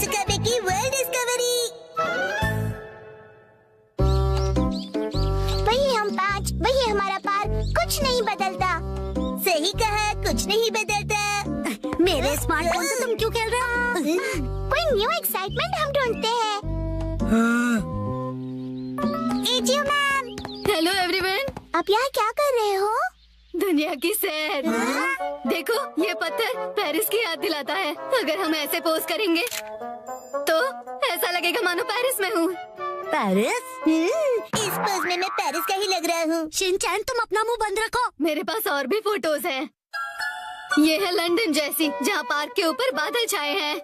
कासुकाबे की world discovery. वही हम 5, वही हमारा पार्क, कुछ नहीं बदलता। सही कहा, कुछ नहीं बदलता। मेरे स्मार्टफोन से तुम क्यों खेल रहे हो? कोई न्यू एक्साइटमेंट हम ढूंढते हैं। AJIO ma'am. Hello everyone. आप यहाँ क्या कर रहे हो? दुनिया की सैर। देखो ये पत्थर पेरिस की याद दिलाता है। अगर हम ऐसे पोज करेंगे तो ऐसा लगेगा मानो पेरिस में हूँ। पेरिस? इस पोज में मैं पेरिस का ही लग रहा हूँ। शिनचैन तुम अपना मुंह बंद रखो। मेरे पास और भी फोटोज हैं। ये है लंदन जैसी, जहाँ पार्क के ऊपर बादल छाए हैं।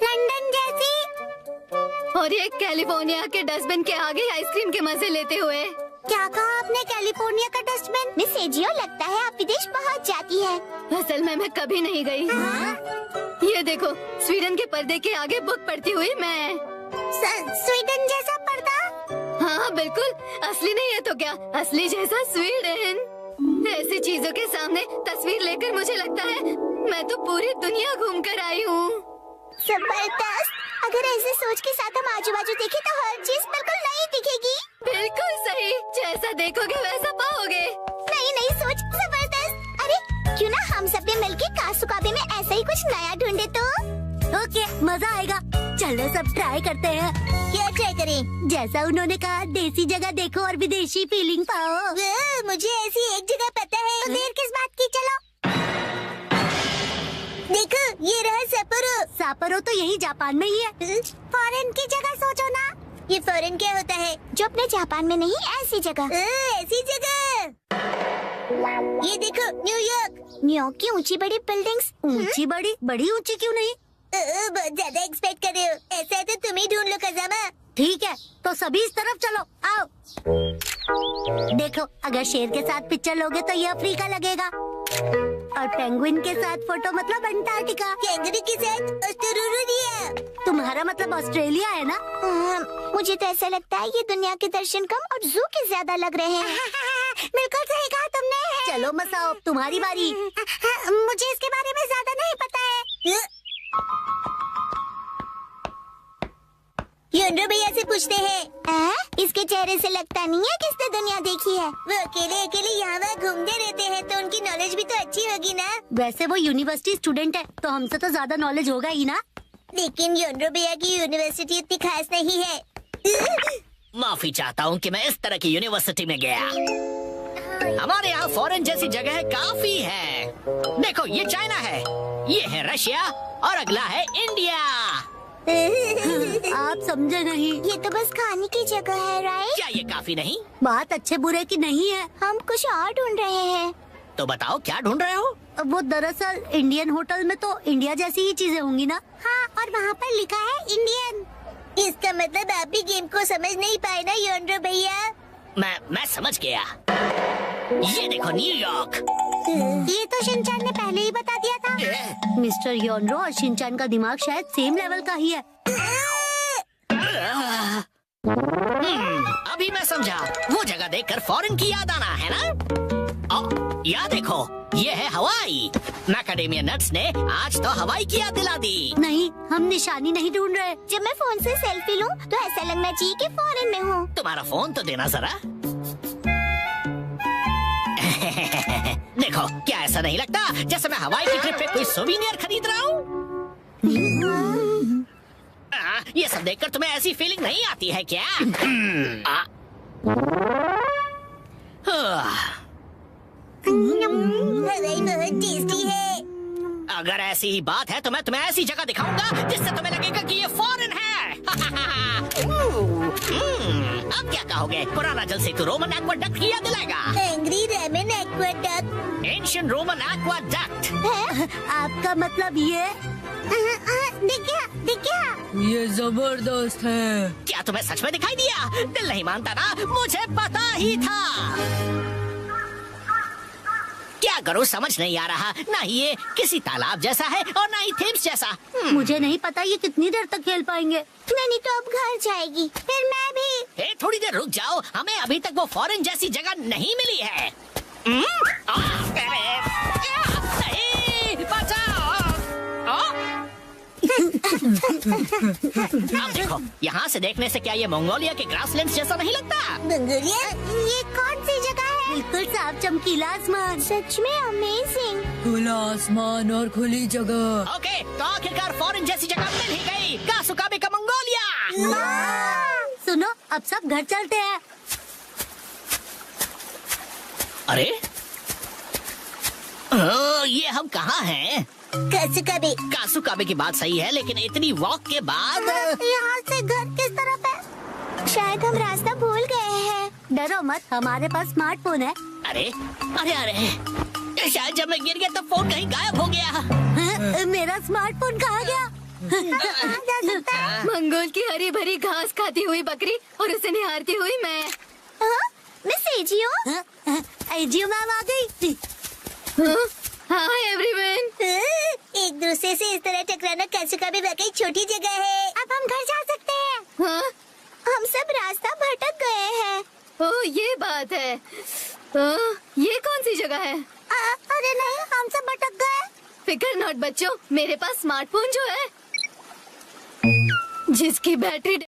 लंदन जैसी? और ये कैलिफोर्निया के डस्टबिन के आगे आइसक्रीम के मजे लेते हुए। क्या कहा आपने? कैलिफोर्निया का डस्टबिन? मिस एजियो, लगता है आप विदेश पहुँच जाती है। असल में मैं कभी नहीं गई। ये देखो, स्वीडन के पर्दे के आगे बुक पढ़ती हुई मैं। स्वीडन जैसा पर्दा? हाँ बिल्कुल, असली नहीं है तो क्या, असली जैसा स्वीडन। ऐसी चीजों के सामने तस्वीर लेकर मुझे लगता है मैं तो पूरी दुनिया घूम कर आई हूँ। जबरदस्त। अगर ऐसे सोच के साथ हम आजू बाजू देखें तो हर चीज बिल्कुल नई दिखेगी। बिल्कुल सही, जैसा देखोगे वैसा पाओगे। नई नई सोच, जबरदस्त। अरे क्यों ना हम सब ने मिलके कासुकाबे में ऐसा ही कुछ नया ढूंढे तो? ओके, मजा आएगा। चलो सब ट्राई करते हैं। क्या ट्राई करें? जैसा उन्होंने कहा, देसी जगह देखो और विदेशी फीलिंग पाओ। मुझे ऐसी एक जगह पता है। तो देर किस बात की, चलो। देखो ये रहा सैपोरो। सापरो तो यही जापान में ही है। फॉरेन की जगह सोचो ना। ये फॉरेन क्या होता है? जो अपने जापान में नहीं, ऐसी जगह। ऐसी जगह। ये देखो न्यूयॉर्क। न्यूयॉर्क की ऊंची बड़ी बिल्डिंग्स। ऊंची बड़ी? बड़ी ऊंची क्यों नहीं? बहुत ज्यादा एक्सपेक्ट कर रहे हो। ऐसा है तो तुम ही ढूंढ लो खजामा। ठीक है, तो सभी इस तरफ चलो, आओ। देखो, अगर शेर के साथ पिक्चर लोगे तो ये अफ्रीका लगेगा, और पेंगुइन के साथ फोटो मतलब अंटार्कटिका। कैंगरू के साथ ऑस्ट्रेलिया। तुम्हारा मतलब ऑस्ट्रेलिया है ना? मुझे तो ऐसा लगता है ये दुनिया के दर्शन कम और जू के ज्यादा लग रहे हैं। बिल्कुल सही कहा तुमने। चलो मसाओ, तुम्हारी बारी। मुझे इसके बारे में ज्यादा नहीं पता है। योंड्रो भैया से पूछते हैं। इसके चेहरे से लगता नहीं है किसने दुनिया देखी है। वो अकेले अकेले यहाँ वहाँ घूमते रहते हैं, तो उनकी नॉलेज भी तो अच्छी होगी ना। वैसे वो यूनिवर्सिटी स्टूडेंट है, तो हमसे तो ज्यादा नॉलेज होगा ही ना। लेकिन योंड्रो भैया की यूनिवर्सिटी इतनी खास नहीं है। माफी चाहता हूँ कि मैं इस तरह की यूनिवर्सिटी में गया। हमारे यहाँ फॉरेन जैसी जगह काफी है। देखो ये चाइना है, ये है रशिया, और अगला है इंडिया। आप समझे नहीं। ये तो बस खाने की जगह है, राइट? क्या ये काफी नहीं? बात अच्छे बुरे की नहीं है। हम कुछ और ढूंढ रहे हैं। तो बताओ क्या ढूंढ रहे हो? वो दरअसल इंडियन होटल में तो इंडिया जैसी ही चीजें होंगी ना। हाँ, और वहाँ पर लिखा है इंडियन। इसका मतलब आप भी गेम को समझ नहीं पाए ना योंड्रो भैया। मैं समझ गया। ये देखो न्यूयॉर्क। ये तो शिनचैन ने पहले ही बता दिया था। मिस्टर योंड्रो और शिनचैन का दिमाग शायद सेम लेवल का ही है। अभी मैं समझा। वो जगह देखकर फॉरेन की याद आना है ना। या देखो, ये है हवाई। मैकाडेमिया नट्स ने आज तो हवाई की याद दिला दी। नहीं, हम निशानी नहीं ढूंढ रहे। जब मैं फोन से सेल्फी लूं तो ऐसा लगना चाहिए कि फॉरेन में हूँ। तुम्हारा फोन तो देना जरा। देखो, क्या ऐसा नहीं लगता जैसे मैं हवाई की ट्रिप पे कोई सोविनियर खरीद रहा हूँ? ये सब देखकर तुम्हें ऐसी फीलिंग नहीं आती है क्या? हवाई बहुत टेस्टी है। अगर ऐसी ही बात है तो मैं तुम्हें ऐसी जगह दिखाऊंगा जिससे तुम्हें लगेगा कि ये फॉरेन है। अब क्या कहोगे? पुराना जल सेतु रोमन एक्वाडक्ट की याद दिलाएगा। Angry Roman aqueduct. Ancient Roman aqueduct. आपका मतलब ये? दिख गया। ये जबरदस्त है। क्या तुम्हें सच में दिखाई दिया? दिल नहीं मानता ना, मुझे पता ही था। क्या करूं समझ नहीं आ रहा। ना ही ये किसी तालाब जैसा है और ना ही थेम्स जैसा। मुझे नहीं पता ये कितनी देर तक खेल पाएंगे। नहीं तो अब घर जाएगी, फिर मैं भी। थोड़ी देर रुक जाओ, हमें अभी तक वो फॉरेन जैसी जगह नहीं मिली है। नहीं, बचाओ। अब देखो, यहाँ से देखने से क्या ये मंगोलिया के ग्रासलैंड जैसा नहीं लगता? मंगोलिया? ये कौन सी जगह है? बिल्कुल साफ चमकीला आसमान। सच में अमेजिंग। खुला आसमान और खुली जगह। ओके, तो आखिरकार फॉरेन जैसी जगह मिल ही गई। कासुकाबे का मंगोलिया। सुनो, अब सब घर चलते हैं। अरे ये हम कहाँ हैं? कासुकाबे। कासुकाबे की बात सही है, लेकिन इतनी वॉक के बाद यहाँ से घर किस तरफ है? शायद हम रास्ता भूल गए हैं। डरो मत, हमारे पास स्मार्टफोन है। अरे अरे अरे, शायद जब मैं गिर गया तो फोन कहीं गायब हो गया। हाँ, मेरा स्मार्टफोन कहाँ गया? जा सकता है। मंगोल की हरी भरी घास खाती हुई बकरी और उसे निहारती हुई मैं। Miss AJIO. एजियो मैम आ गई। Hi everyone. एक दूसरे से इस तरह टकराना कासुकाबे वाकई छोटी जगह है। अब हम घर जा सकते हैं। हाँ? हम सब रास्ता भटक गए हैं। ओह, ये बात है। ये कौन सी जगह है? अरे नहीं, हम सब भटक गए। फिकर नॉट बच्चों, मेरे पास स्मार्टफोन जो है जिसकी बैटरी